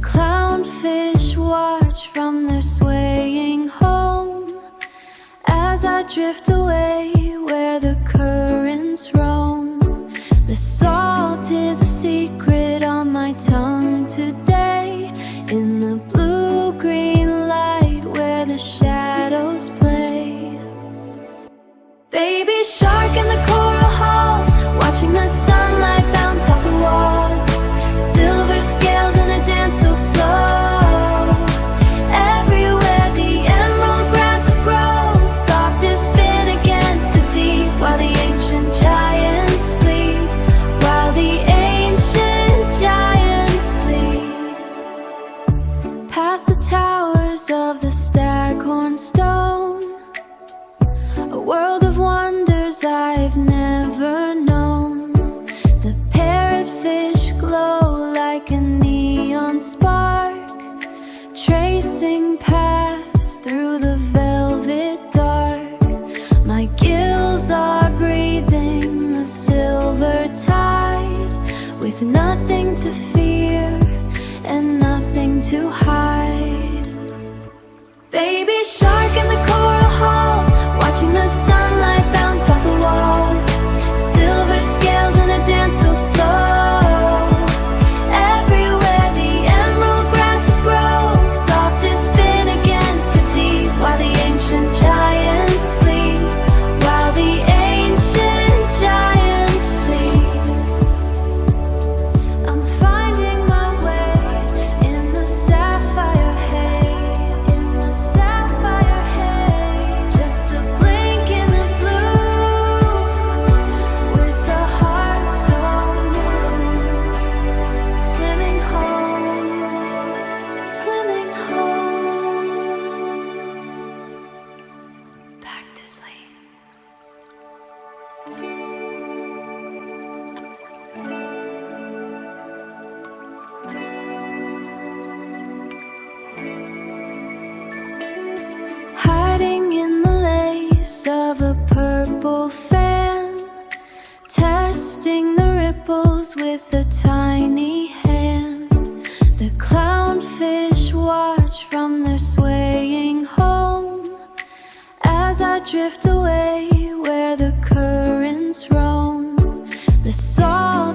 clownfish watch from their swaying home as I drift away where the currents roam. The salt is a secret on my tongue today, in the blue-green light where the shadows play. Baby shark in the coral hall, watching the sunlight bounce off the wall. Silver scales in a dance so slow. Everywhere the emerald grasses grow, soft as fin against the deep, while the ancient giants sleep. While the ancient giants sleep. Past the towers of the staghorn stone, a world of wonders I've never known. The parrotfish glow like a neon spark, tracing paths through the velvet dark. My gills are breathing the silver tide, with nothing to fear and nothing to hide. Baby shark in the coral hall, watching the sunlight bounce off the wall. Silver scales in a dance so slow. Everywhere the emerald grasses grow, soft as fin against the deep, while the ancient giants sleep. While the ancient giants sleep. I'm finding my way in the sapphire haze, in the sapphire haze. Just a blink in the blue, with a heart so new. Swimming home, swimming home, back to sleep. Hiding in the lace of a purple fan, testing the ripples with a tiny hand. The clownfish watch from their swaying home as I drift away where the currents run.